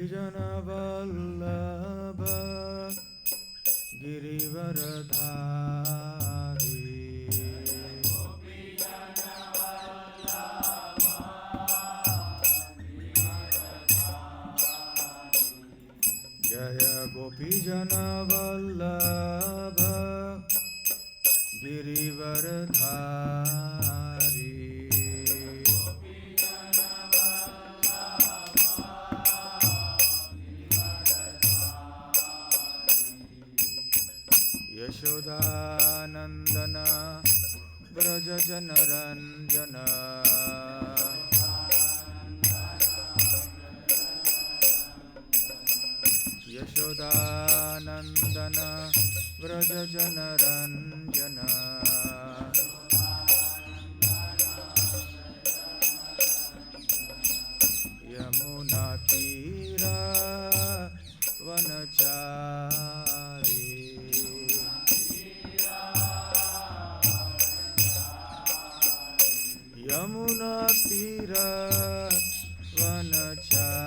गोपीजनवल्लभ गिरिवरधारी जय गोपीजनवल्लभ गिरिवरधारी यशोदानंदन व्रज जनरंजन यशोदानंदन व्रज जनरंजन यमुना तीरा वनचारी यमुना तीरा वनचारी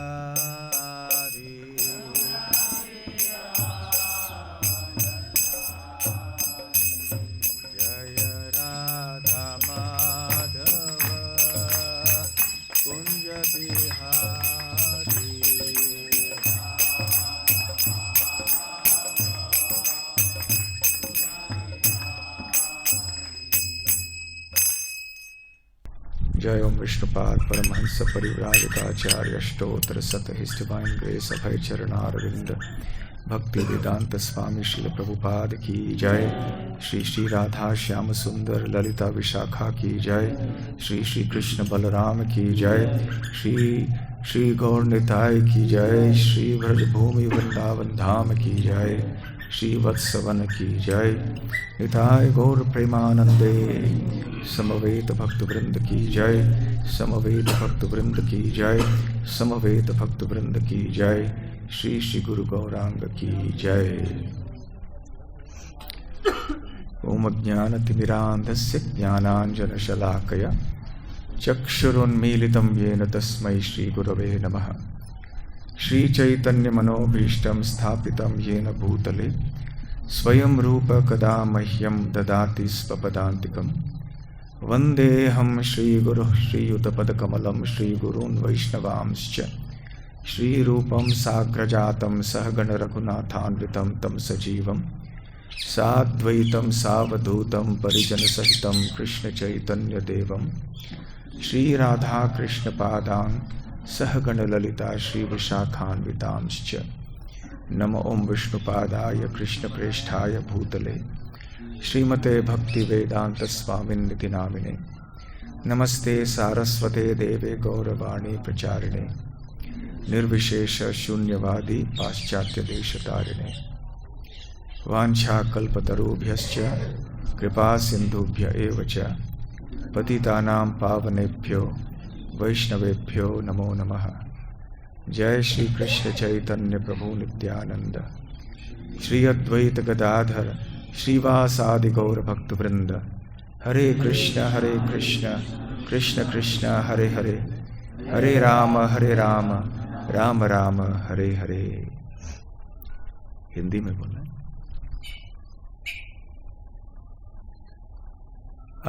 जय राधा माधव कुंज बिहारी जय ओम विष्णुपाद परमहंस परिव्राजकाचार्य अष्टोत्तर शतहिष्ट डिवाइन ग्रेस अभय चरणारविंद भक्ति वेदांत स्वामी श्रील प्रभुपाद की जय। श्री श्री राधा श्याम सुंदर ललिता विशाखा की जय। श्री श्री कृष्ण बलराम की जय। श्री श्री गौर निताय की जय। श्री ब्रजभूमि वृंदावन धाम की जय। श्री वत्सवन की जय। निताय गौर प्रेमानंदे समवेत भक्त वृंद की जय। समवेत भक्त वृंद की जय। समवेत भक्त वृंद की जय। श्री श्री गुरु गौरांग की जय। ओम ज्ञानतिमिरान्धस्य ज्ञानाञ्जनशलाकया चक्षुरुन्मीलितं येन तस्मै श्रीगुरवे नमः। श्रीचैतन्यमनोभीष्टं स्थापितं येन भूतले स्वयं रूप कदा मह्यं ददाति स्वपदान्तिकम्। वन्देऽहं श्रीगुरुः श्रीयुतपदकमलं श्रीगुरून् वैष्णवांश्च श्रीरूपं साग्रजातं सहगण रघुनाथान्वितं तं सजीवं साद्वैतं सावधूतं परिजनसहितं कृष्णचैतन्यदेवं श्रीराधाकृष्णपादान् सहगण ललिता श्रीविशाखान्वितांश्च। नमो ओं विष्णुपादाय कृष्णप्रेष्ठाय भूतले श्रीमते भक्तिवेदांत स्वामिन्निति नामिने। नमस्ते सारस्वते देवे गौरवाणी प्रचारिणे निर्विशेष शून्यवादी पाश्चात्य देशतारिणे। वाञ्छाकल्पतरुभ्यश्च कृपा सिन्धुभ्य एव च पतितानां पावनेभ्यो वैष्णवेभ्यो नमो नमः। जय श्री कृष्ण चैतन्य प्रभु नित्यानंद श्री अद्वैत गदाधर श्रीवासादि गौर भक्त वृंद। हरे कृष्ण कृष्ण कृष्ण हरे हरे हरे राम राम राम हरे हरे। हिंदी में बोलना।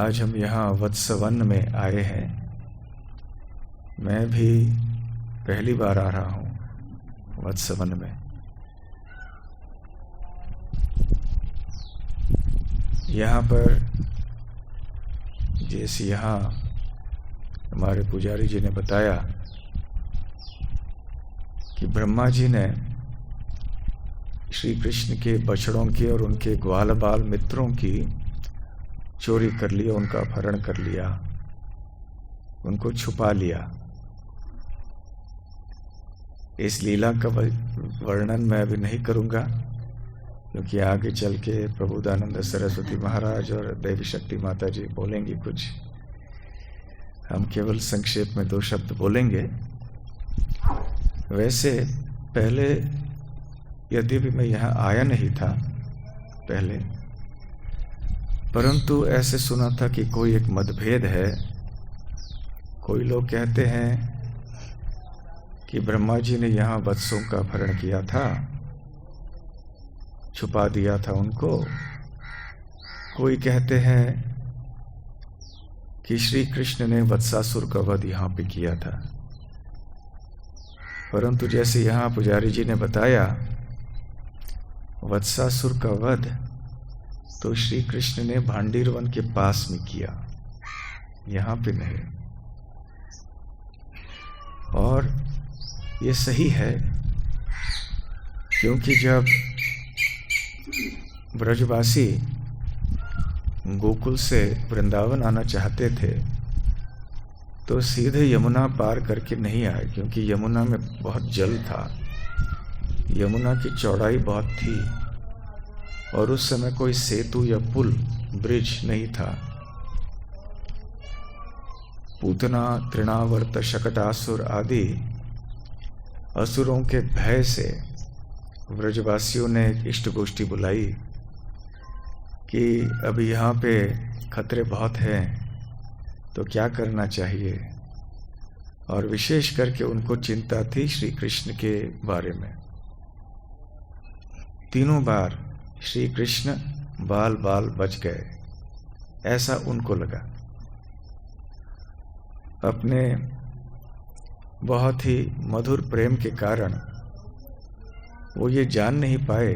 आज हम यहाँ वत्सवन में आए हैं। मैं भी पहली बार आ रहा हूँ वत्सवन में। यहाँ पर जैसे यहाँ हमारे पुजारी जी ने बताया कि ब्रह्मा जी ने श्री कृष्ण के बछड़ों की और उनके ग्वाल बाल मित्रों की चोरी कर लिया, उनका अपहरण कर लिया, उनको छुपा लिया। इस लीला का वर्णन मैं अभी नहीं करूंगा क्योंकि आगे चल के प्रबोधानंद सरस्वती महाराज और देवी शक्ति माता जी बोलेंगी कुछ। हम केवल संक्षेप में 2 शब्द बोलेंगे। वैसे पहले यद्यपि मैं यहाँ आया नहीं था पहले, परंतु ऐसे सुना था कि कोई एक मतभेद है। कोई लोग कहते हैं कि ब्रह्मा जी ने यहाँ वत्सों का अपहरण किया था, छुपा दिया था उनको। कोई कहते हैं कि श्री कृष्ण ने वत्सासुर का वध यहाँ पे किया था, परंतु जैसे यहाँ पुजारी जी ने बताया, वत्सासुर का वध तो श्री कृष्ण ने भांडीर वन के पास में किया, यहाँ पे नहीं। और ये सही है, क्योंकि जब ब्रजवासी गोकुल से वृंदावन आना चाहते थे तो सीधे यमुना पार करके नहीं आए, क्योंकि यमुना में बहुत जल था, यमुना की चौड़ाई बहुत थी और उस समय कोई सेतु या पुल, ब्रिज नहीं था। पूतना, तृणावर्त, शकटासुर आदि असुरों के भय से ब्रजवासियों ने एक इष्ट गोष्ठी बुलाई कि अभी यहाँ पे खतरे बहुत हैं, तो क्या करना चाहिए। और विशेष करके उनको चिंता थी श्री कृष्ण के बारे में। तीनों बार श्री कृष्ण बाल बाल बच गए, ऐसा उनको लगा। अपने बहुत ही मधुर प्रेम के कारण वो ये जान नहीं पाए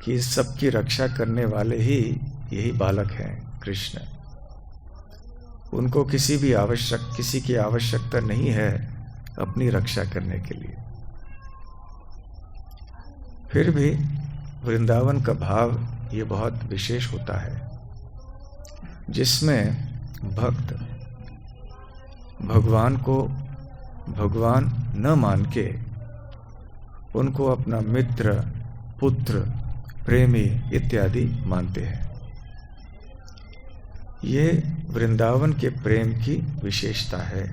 कि सबकी रक्षा करने वाले ही यही बालक हैं कृष्ण। उनको किसी की आवश्यकता नहीं है अपनी रक्षा करने के लिए। फिर भी वृंदावन का भाव ये बहुत विशेष होता है, जिसमें भक्त भगवान को भगवान न मान के उनको अपना मित्र, पुत्र, प्रेमी इत्यादि मानते हैं। ये वृंदावन के प्रेम की विशेषता है।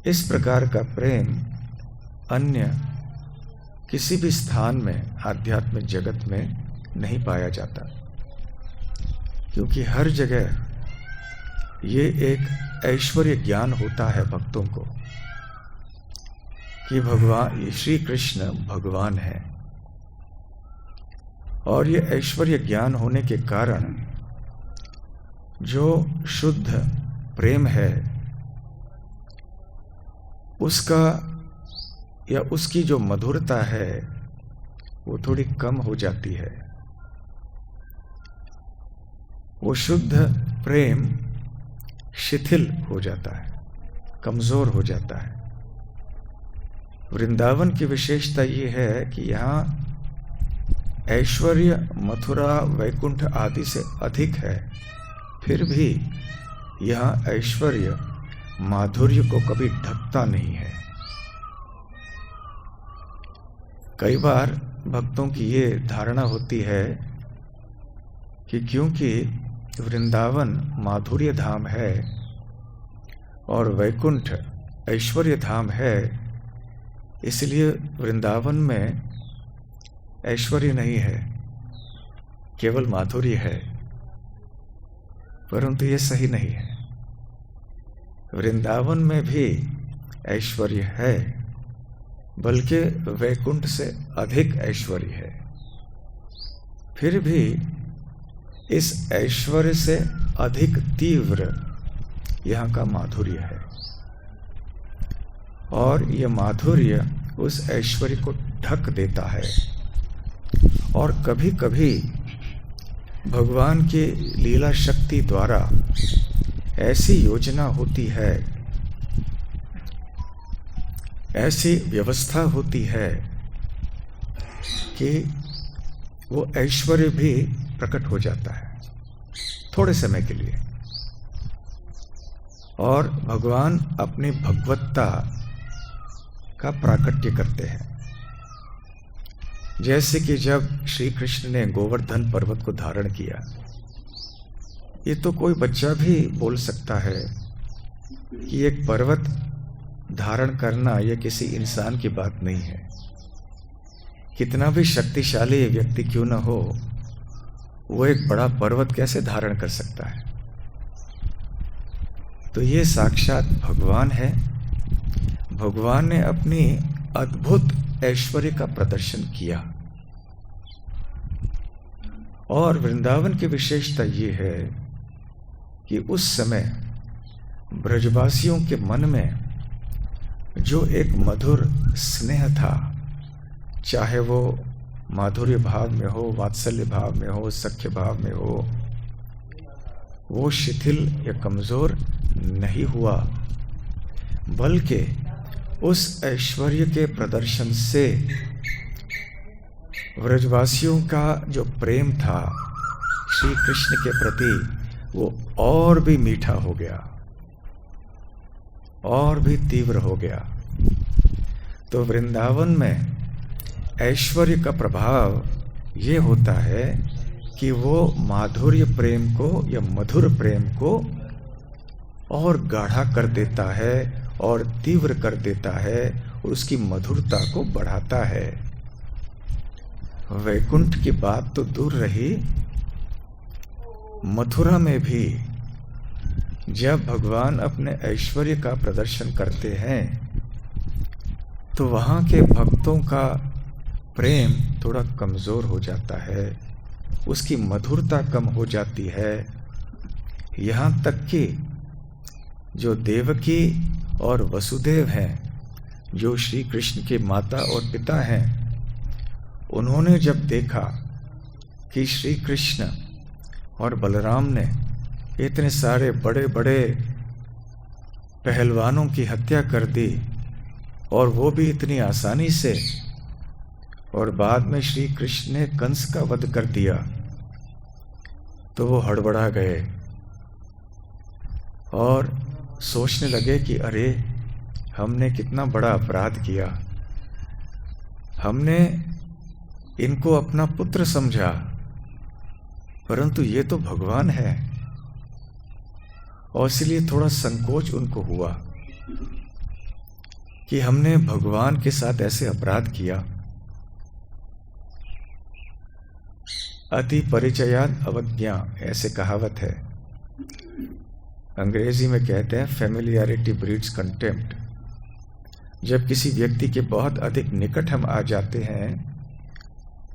इस प्रकार का प्रेम अन्य किसी भी स्थान में आध्यात्मिक जगत में नहीं पाया जाता, क्योंकि हर जगह ये एक ऐश्वर्य ज्ञान होता है भक्तों को कि भगवान श्री कृष्ण भगवान है। और ये ऐश्वर्य ज्ञान होने के कारण जो शुद्ध प्रेम है उसका या उसकी जो मधुरता है वो थोड़ी कम हो जाती है। वो शुद्ध प्रेम शिथिल हो जाता है, कमजोर हो जाता है। वृंदावन की विशेषता ये है कि यहाँ ऐश्वर्य मथुरा, वैकुंठ आदि से अधिक है, फिर भी यहाँ ऐश्वर्य माधुर्य को कभी ढकता नहीं है। कई बार भक्तों की ये धारणा होती है कि क्योंकि वृंदावन माधुर्य धाम है और वैकुंठ ऐश्वर्य धाम है, इसलिए वृंदावन में ऐश्वर्य नहीं है, केवल माधुर्य है। परंतु ये सही नहीं है। वृंदावन में भी ऐश्वर्य है, बल्कि वैकुंठ से अधिक ऐश्वर्य है। फिर भी इस ऐश्वर्य से अधिक तीव्र यहाँ का माधुर्य है, और यह माधुर्य उस ऐश्वर्य को ढक देता है। और कभी कभी भगवान की लीला शक्ति द्वारा ऐसी योजना होती है, ऐसी व्यवस्था होती है कि वो ऐश्वर्य भी प्रकट हो जाता है थोड़े समय के लिए, और भगवान अपनी भगवत्ता का प्राकट्य करते हैं। जैसे कि जब श्री कृष्ण ने गोवर्धन पर्वत को धारण किया, ये तो कोई बच्चा भी बोल सकता है कि एक पर्वत धारण करना यह किसी इंसान की बात नहीं है। कितना भी शक्तिशाली व्यक्ति क्यों न हो, वो एक बड़ा पर्वत कैसे धारण कर सकता है। तो ये साक्षात भगवान है। भगवान ने अपनी अद्भुत ऐश्वर्य का प्रदर्शन किया। और वृंदावन की विशेषता ये है कि उस समय ब्रजवासियों के मन में जो एक मधुर स्नेह था, चाहे वो माधुर्य भाव में हो, वात्सल्य भाव में हो, सख्य भाव में हो, वो शिथिल या कमजोर नहीं हुआ, बल्कि उस ऐश्वर्य के प्रदर्शन से व्रजवासियों का जो प्रेम था श्री कृष्ण के प्रति वो और भी मीठा हो गया, और भी तीव्र हो गया। तो वृंदावन में ऐश्वर्य का प्रभाव ये होता है कि वो माधुर्य प्रेम को या मधुर प्रेम को और गाढ़ा कर देता है और तीव्र कर देता है और उसकी मधुरता को बढ़ाता है। वैकुंठ की बात तो दूर रही, मथुरा में भी जब भगवान अपने ऐश्वर्य का प्रदर्शन करते हैं तो वहाँ के भक्तों का प्रेम थोड़ा कमजोर हो जाता है, उसकी मधुरता कम हो जाती है। यहाँ तक कि जो देवकी और वसुदेव हैं, जो श्री कृष्ण के माता और पिता हैं, उन्होंने जब देखा कि श्री कृष्ण और बलराम ने इतने सारे बड़े बड़े पहलवानों की हत्या कर दी और वो भी इतनी आसानी से, और बाद में श्री कृष्ण ने कंस का वध कर दिया, तो वो हड़बड़ा गए और सोचने लगे कि अरे हमने कितना बड़ा अपराध किया, हमने इनको अपना पुत्र समझा, परंतु ये तो भगवान है। और इसलिए थोड़ा संकोच उनको हुआ कि हमने भगवान के साथ ऐसे अपराध किया। अति परिचयाद अवज्ञा, ऐसे कहावत है, अंग्रेजी में कहते हैं फेमिलियरिटी ब्रीड्स कंटेम्प्ट। जब किसी व्यक्ति के बहुत अधिक निकट हम आ जाते हैं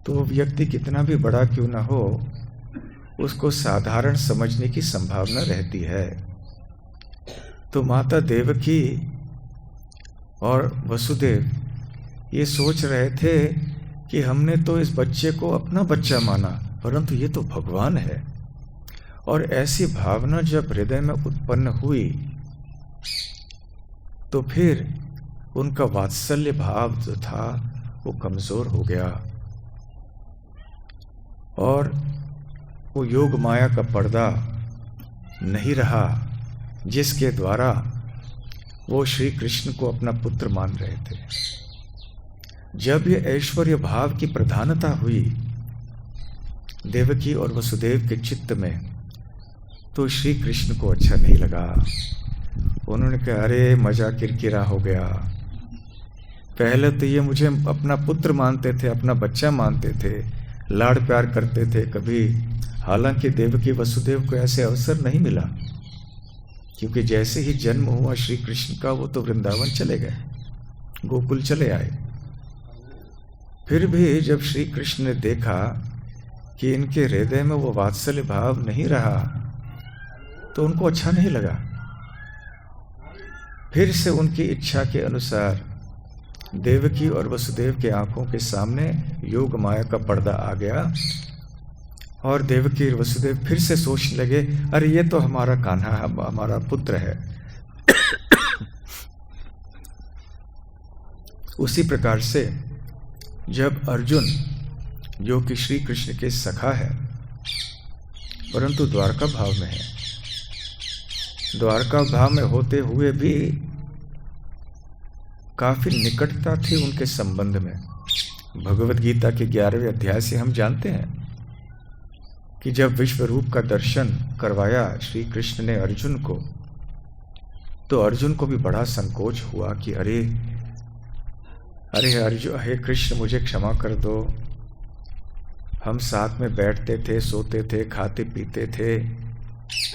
तो वो व्यक्ति कितना भी बड़ा क्यों ना हो, उसको साधारण समझने की संभावना रहती है। तो माता देवकी और वसुदेव ये सोच रहे थे कि हमने तो इस बच्चे को अपना बच्चा माना, परंतु ये तो भगवान है। और ऐसी भावना जब हृदय में उत्पन्न हुई तो फिर उनका वात्सल्य भाव जो था वो कमजोर हो गया और वो योग माया का पर्दा नहीं रहा जिसके द्वारा वो श्री कृष्ण को अपना पुत्र मान रहे थे। जब ये ऐश्वर्य भाव की प्रधानता हुई देवकी और वसुदेव के चित्त में, तो श्री कृष्ण को अच्छा नहीं लगा। उन्होंने कहा अरे मजा किरकिरा हो गया, पहले तो ये मुझे अपना पुत्र मानते थे, अपना बच्चा मानते थे, लाड़ प्यार करते थे कभी। हालांकि देवकी वसुदेव को ऐसे अवसर नहीं मिला, क्योंकि जैसे ही जन्म हुआ श्री कृष्ण का वो तो वृंदावन चले गए, गोकुल चले आए। फिर भी जब श्री कृष्ण ने देखा कि इनके हृदय में वो वात्सल्य भाव नहीं रहा तो उनको अच्छा नहीं लगा। फिर से उनकी इच्छा के अनुसार देवकी और वसुदेव के आंखों के सामने योग माया का पर्दा आ गया और देवकी और वसुदेव फिर से सोचने लगे अरे ये तो हमारा कान्हा, हमारा पुत्र है। उसी प्रकार से जब अर्जुन, जो कि श्री कृष्ण के सखा है परंतु द्वारका भाव में है, द्वारका भाव में होते हुए भी काफी निकटता थी उनके संबंध में। भगवत गीता के 11वें अध्याय से हम जानते हैं कि जब विश्व रूप का दर्शन करवाया श्री कृष्ण ने अर्जुन को, तो अर्जुन को भी बड़ा संकोच हुआ कि अरे अर्जुन, हे कृष्ण मुझे क्षमा कर दो, हम साथ में बैठते थे, सोते थे, खाते पीते थे,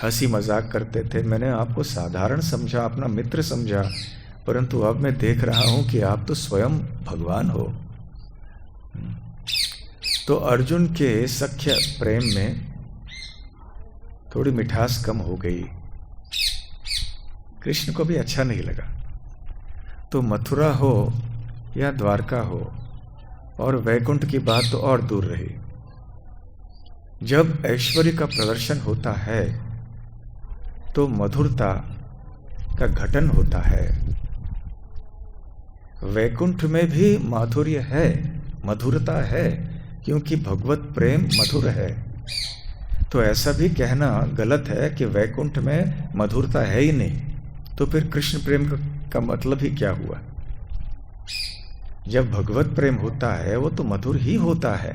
हंसी मजाक करते थे, मैंने आपको साधारण समझा, अपना मित्र समझा, परंतु अब मैं देख रहा हूं कि आप तो स्वयं भगवान हो। तो अर्जुन के सख्य प्रेम में थोड़ी मिठास कम हो गई, कृष्ण को भी अच्छा नहीं लगा। तो मथुरा हो या द्वारका हो और वैकुंठ की बात तो और दूर रही। जब ऐश्वर्य का प्रदर्शन होता है तो मधुरता का घटन होता है। वैकुंठ में भी माधुर्य है, मधुरता है, क्योंकि भगवत प्रेम मधुर है। तो ऐसा भी कहना गलत है कि वैकुंठ में मधुरता है ही नहीं, तो फिर कृष्ण प्रेम का मतलब ही क्या हुआ। जब भगवत प्रेम होता है वो तो मधुर ही होता है।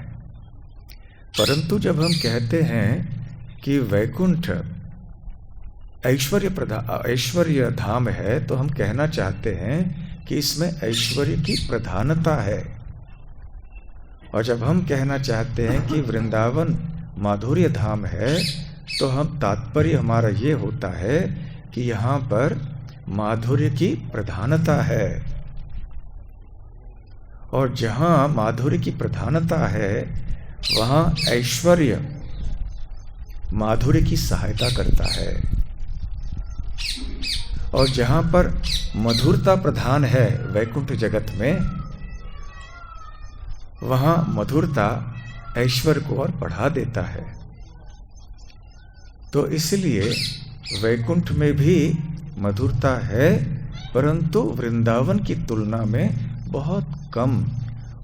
परंतु जब हम कहते हैं कि वैकुंठ ऐश्वर्य धाम है, तो हम कहना चाहते हैं कि इसमें ऐश्वर्य की प्रधानता है। और जब हम कहना चाहते हैं कि वृंदावन माधुर्य धाम है, तो हम तात्पर्य हमारा ये होता है कि यहाँ पर माधुर्य की प्रधानता है। और जहाँ माधुर्य की प्रधानता है वहाँ ऐश्वर्य माधुर्य की सहायता करता है। और जहाँ पर मधुरता प्रधान है वैकुंठ जगत में, वहाँ मधुरता ऐश्वर्य को और बढ़ा देता है। तो इसलिए वैकुंठ में भी मधुरता है, परंतु वृंदावन की तुलना में बहुत कम।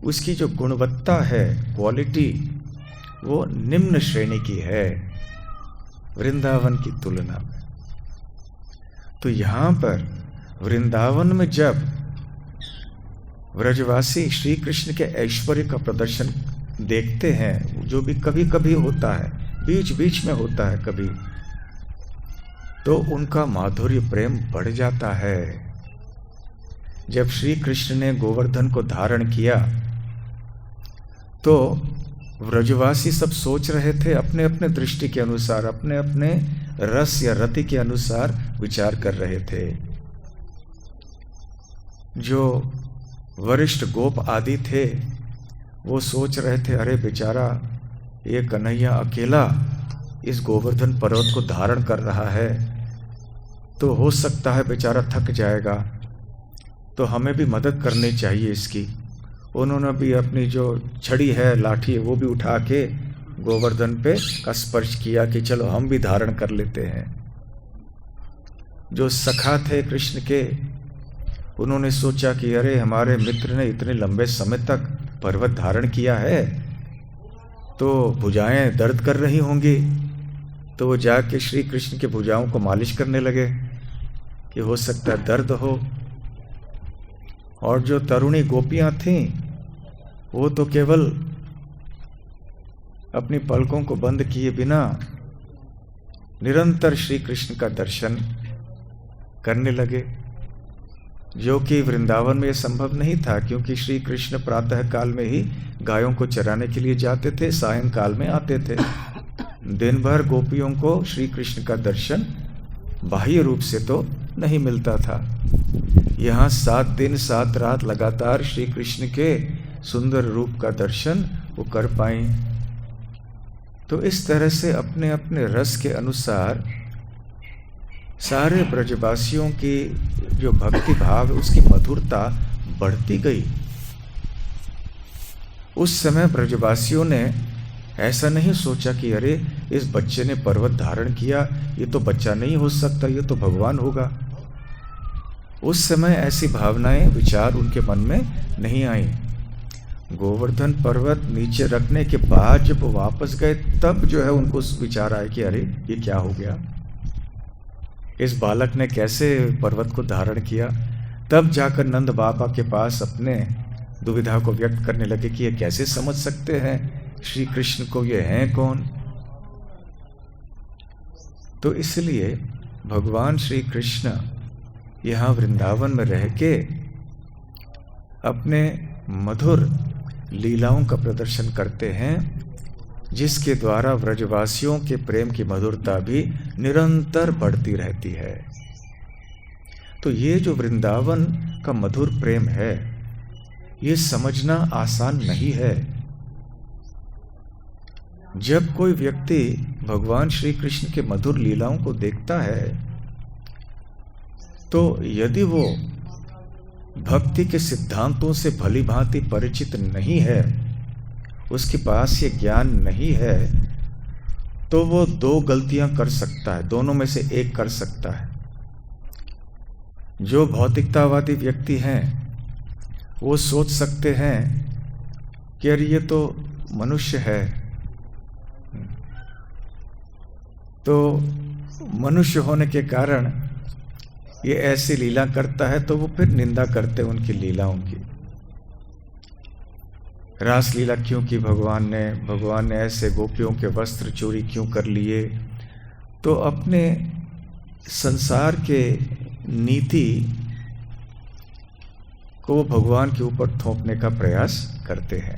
उसकी जो गुणवत्ता है, क्वालिटी, वो निम्न श्रेणी की है वृंदावन की तुलना में। तो यहाँ पर वृंदावन में जब व्रजवासी श्री कृष्ण के ऐश्वर्य का प्रदर्शन देखते हैं, जो भी कभी कभी होता है, बीच बीच में होता है कभी, तो उनका माधुर्य प्रेम बढ़ जाता है। जब श्री कृष्ण ने गोवर्धन को धारण किया तो व्रजवासी सब सोच रहे थे, अपने अपने दृष्टि के अनुसार, अपने अपने रस या रति के अनुसार विचार कर रहे थे। जो वरिष्ठ गोप आदि थे वो सोच रहे थे, अरे बेचारा ये कन्हैया अकेला इस गोवर्धन पर्वत को धारण कर रहा है, तो हो सकता है बेचारा थक जाएगा, तो हमें भी मदद करनी चाहिए इसकी। उन्होंने भी अपनी जो छड़ी है, लाठी है, वो भी उठा के गोवर्धन पे का स्पर्श किया कि चलो हम भी धारण कर लेते हैं। जो सखा थे कृष्ण के, उन्होंने सोचा कि अरे हमारे मित्र ने इतने लंबे समय तक पर्वत धारण किया है, तो भुजाएं दर्द कर रही होंगी। तो वो जाके श्री कृष्ण के भुजाओं को मालिश करने लगे कि हो सकता है दर्द हो। और जो तरुणी गोपियां थीं, वो तो केवल अपनी पलकों को बंद किए बिना निरंतर श्री कृष्ण का दर्शन करने लगे, जो कि वृंदावन में संभव नहीं था, क्योंकि श्री कृष्ण प्रातः काल में ही गायों को चराने के लिए जाते थे, सायंकाल में आते थे। दिन भर गोपियों को श्री कृष्ण का दर्शन बाह्य रूप से तो नहीं मिलता था। यहाँ 7 दिन 7 रात लगातार श्री कृष्ण के सुंदर रूप का दर्शन वो कर पाएं। तो इस तरह से अपने अपने रस के अनुसार सारे ब्रजवासियों की जो भक्ति भाव, उसकी मधुरता बढ़ती गई। उस समय ब्रजवासियों ने ऐसा नहीं सोचा कि अरे इस बच्चे ने पर्वत धारण किया, ये तो बच्चा नहीं हो सकता, ये तो भगवान होगा। उस समय ऐसी भावनाएं, विचार उनके मन में नहीं आई। गोवर्धन पर्वत नीचे रखने के बाद जब वो वापस गए, तब जो है उनको विचार आया कि अरे ये क्या हो गया, इस बालक ने कैसे पर्वत को धारण किया। तब जाकर नंद बाबा के पास अपने दुविधा को व्यक्त करने लगे कि ये कैसे समझ सकते हैं श्री कृष्ण को, ये हैं कौन। तो इसलिए भगवान श्री कृष्ण यहाँ वृंदावन में रह के अपने मधुर लीलाओं का प्रदर्शन करते हैं, जिसके द्वारा व्रजवासियों के प्रेम की मधुरता भी निरंतर बढ़ती रहती है। तो ये जो वृंदावन का मधुर प्रेम है, ये समझना आसान नहीं है। जब कोई व्यक्ति भगवान श्री कृष्ण के मधुर लीलाओं को देखता है, तो यदि वो भक्ति के सिद्धांतों से भली भांति परिचित नहीं है, उसके पास ये ज्ञान नहीं है, तो वो दो गलतियां कर सकता है, दोनों में से एक कर सकता है। जो भौतिकतावादी व्यक्ति हैं वो सोच सकते हैं कि अरे ये तो मनुष्य है, तो मनुष्य होने के कारण ये ऐसी लीला करता है, तो वो फिर निंदा करते हैं उनकी लीलाओं की। रासलीला क्यों की भगवान ने ऐसे गोपियों के वस्त्र चोरी क्यों कर लिए, तो अपने संसार के नीति को भगवान के ऊपर थोपने का प्रयास करते हैं।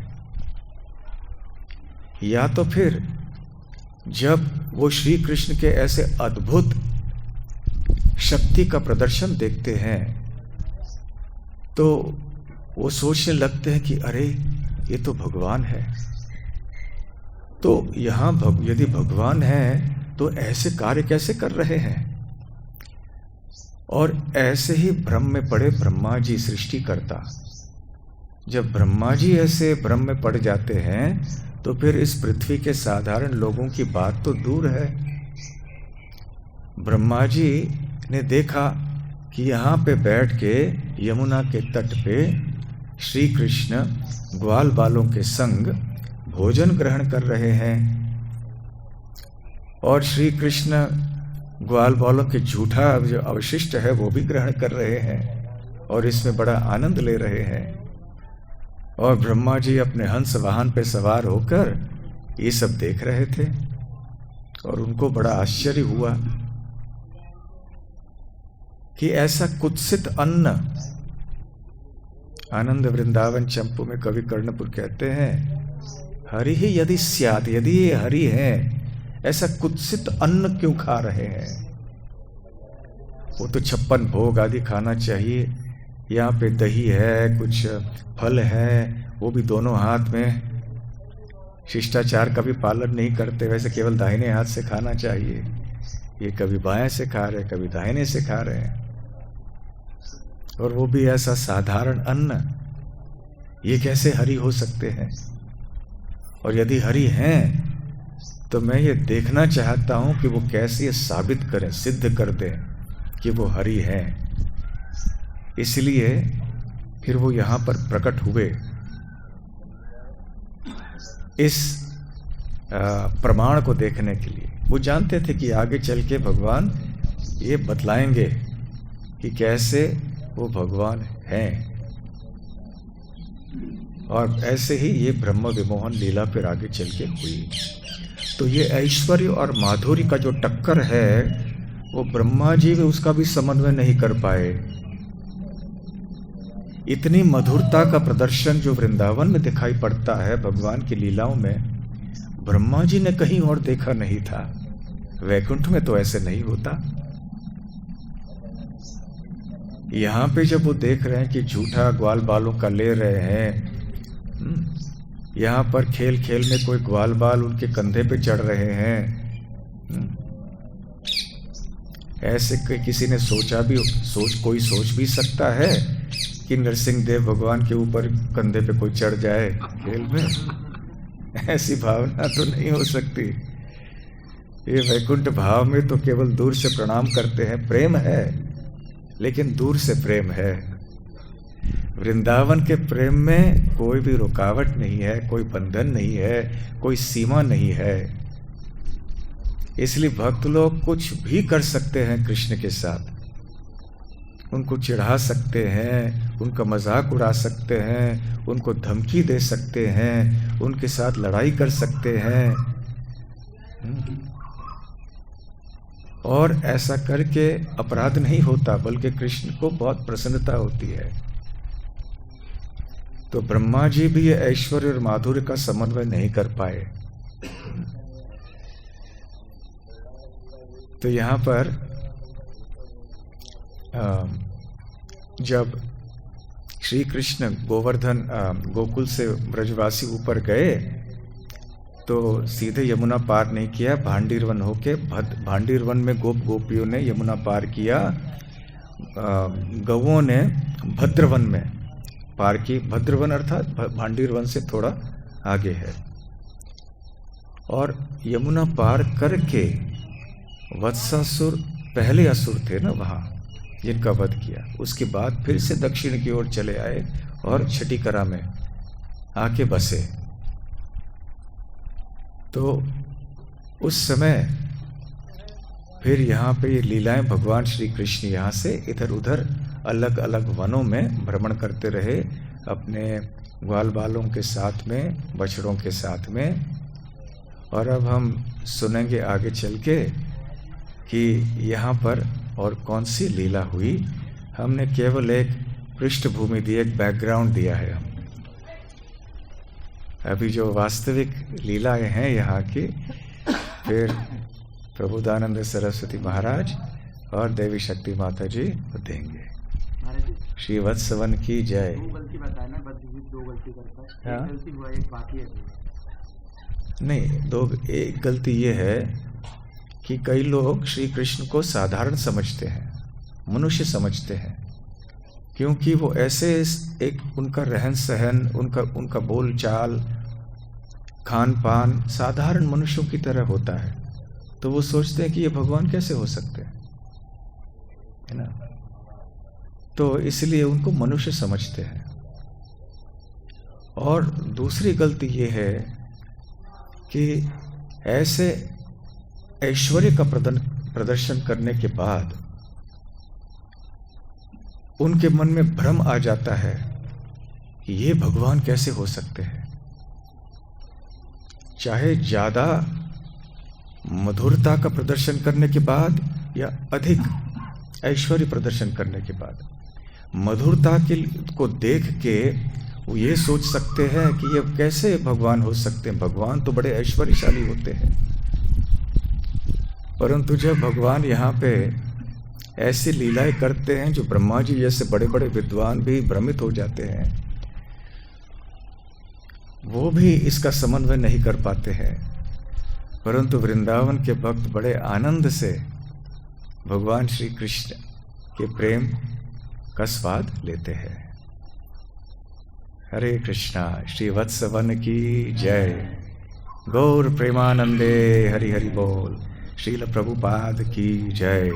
या तो फिर जब वो श्री कृष्ण के ऐसे अद्भुत शक्ति का प्रदर्शन देखते हैं, तो वो सोचने लगते हैं कि अरे ये तो भगवान है। तो यहां यदि भगवान है तो ऐसे कार्य कैसे कर रहे हैं। और ऐसे ही भ्रम में पड़े ब्रह्मा जी सृष्टि करता। जब ब्रह्मा जी ऐसे भ्रम में पड़ जाते हैं, तो फिर इस पृथ्वी के साधारण लोगों की बात तो दूर है। ब्रह्मा जी ने देखा कि यहाँ पे बैठ के यमुना के तट पे श्री कृष्ण ग्वाल बालों के संग भोजन ग्रहण कर रहे हैं, और श्री कृष्ण ग्वाल बालों के झूठा जो अवशिष्ट है वो भी ग्रहण कर रहे हैं और इसमें बड़ा आनंद ले रहे हैं। और ब्रह्मा जी अपने हंस वाहन पे सवार होकर ये सब देख रहे थे, और उनको बड़ा आश्चर्य हुआ कि ऐसा कुत्सित अन्न। आनंद वृंदावन चंपू में कवि कर्णपुर कहते हैं, हरि ही यदि स्यात्, यदि ये हरि है, ऐसा कुत्सित अन्न क्यों खा रहे हैं। वो तो 56 भोग आदि खाना चाहिए। यहाँ पे दही है, कुछ फल है, वो भी दोनों हाथ में। शिष्टाचार का भी पालन नहीं करते, वैसे केवल दाहिने हाथ से खाना चाहिए। ये कभी बाएं से खा रहे, कभी दाहिने से खा रहे हैं, और वो भी ऐसा साधारण अन्न। ये कैसे हरि हो सकते हैं। और यदि हरि हैं तो मैं ये देखना चाहता हूं कि वो कैसे ये साबित करें, सिद्ध कर दें कि वो हरि हैं। इसलिए फिर वो यहां पर प्रकट हुए इस प्रमाण को देखने के लिए। वो जानते थे कि आगे चल के भगवान ये बतलाएंगे कि कैसे वो भगवान हैं। और ऐसे ही ये ब्रह्म विमोहन लीला फिर आगे चल के हुई। तो ये ऐश्वर्य और माधुर्य का जो टक्कर है, वो ब्रह्मा जी भी उसका भी समन्वय नहीं कर पाए। इतनी मधुरता का प्रदर्शन जो वृंदावन में दिखाई पड़ता है भगवान की लीलाओं में, ब्रह्मा जी ने कहीं और देखा नहीं था। वैकुंठ में तो ऐसे नहीं होता। यहां पे जब वो देख रहे हैं कि झूठा ग्वाल बालों का ले रहे हैं, यहाँ पर खेल खेल में कोई ग्वाल बाल उनके कंधे पे चढ़ रहे हैं, ऐसे किसी ने कोई सोच भी सकता है कि नरसिंह देव भगवान के ऊपर कंधे पे कोई चढ़ जाए खेल में। ऐसी भावना तो नहीं हो सकती। ये वैकुंठ भाव में तो केवल दूर से प्रणाम करते हैं। प्रेम है, लेकिन दूर से प्रेम है। वृंदावन के प्रेम में कोई भी रुकावट नहीं है, कोई बंधन नहीं है, कोई सीमा नहीं है। इसलिए भक्त लोग कुछ भी कर सकते हैं कृष्ण के साथ। उनको चिढ़ा सकते हैं, उनका मजाक उड़ा सकते हैं, उनको धमकी दे सकते हैं, उनके साथ लड़ाई कर सकते हैं। और ऐसा करके अपराध नहीं होता, बल्कि कृष्ण को बहुत प्रसन्नता होती है। तो ब्रह्मा जी भी ये ऐश्वर्य और माधुर्य का समन्वय नहीं कर पाए। तो यहाँ पर जब श्री कृष्ण गोवर्धन गोकुल से ब्रजवासी ऊपर गए तो सीधे यमुना पार नहीं किया, भांडीर वन होके भांडीर वन में गोपियों ने यमुना पार किया, गौओं ने भद्रवन में पार की। भद्रवन अर्थात भांडीर वन से थोड़ा आगे है। और यमुना पार करके वत्सासुर पहले असुर थे ना वहाँ, जिनका वध किया, उसके बाद फिर से दक्षिण की ओर चले आए और छठीकरा में आके बसे। तो उस समय फिर यहाँ पे ये लीलाएं भगवान श्री कृष्ण यहाँ से इधर उधर अलग अलग वनों में भ्रमण करते रहे, अपने ग्वाल बालों के साथ में, बछड़ों के साथ में। और अब हम सुनेंगे आगे चल के कि यहाँ पर और कौन सी लीला हुई। हमने केवल एक पृष्ठभूमि दी, एक बैकग्राउंड दिया है। हम अभी जो वास्तविक लीलाएं हैं यहाँ की, फिर प्रबोधानंद सरस्वती महाराज और देवी शक्ति माता जी देंगे। श्री वत्सवन की जय। दो गलती करता है, एक गलती हुआ, एक बाकी है। नहीं, एक गलती ये है कि कई लोग श्री कृष्ण को साधारण समझते हैं, मनुष्य समझते हैं, क्योंकि वो ऐसे एक उनका रहन सहन, उनका बोल चाल, खान पान साधारण मनुष्यों की तरह होता है, तो वो सोचते हैं कि ये भगवान कैसे हो सकते हैं, है ना। तो इसलिए उनको मनुष्य समझते हैं। और दूसरी गलती ये है कि ऐसे ऐश्वर्य का प्रदर्शन करने के बाद उनके मन में भ्रम आ जाता है कि ये भगवान कैसे हो सकते हैं। चाहे ज्यादा मधुरता का प्रदर्शन करने के बाद या अधिक ऐश्वर्य प्रदर्शन करने के बाद, मधुरता को देख के वो ये सोच सकते हैं कि ये कैसे भगवान हो सकते हैं, भगवान तो बड़े ऐश्वर्यशाली होते हैं। परंतु जब भगवान यहाँ पे ऐसी लीलाएं करते हैं जो ब्रह्मा जी जैसे बड़े बड़े विद्वान भी भ्रमित हो जाते हैं, वो भी इसका समन्वय नहीं कर पाते हैं, परंतु वृंदावन के भक्त बड़े आनंद से भगवान श्री कृष्ण के प्रेम का स्वाद लेते हैं। हरे कृष्णा। श्री वत्सवन की जय। गौर प्रेमानंदे हरि हरि बोल। श्रील प्रभुपाद की जय।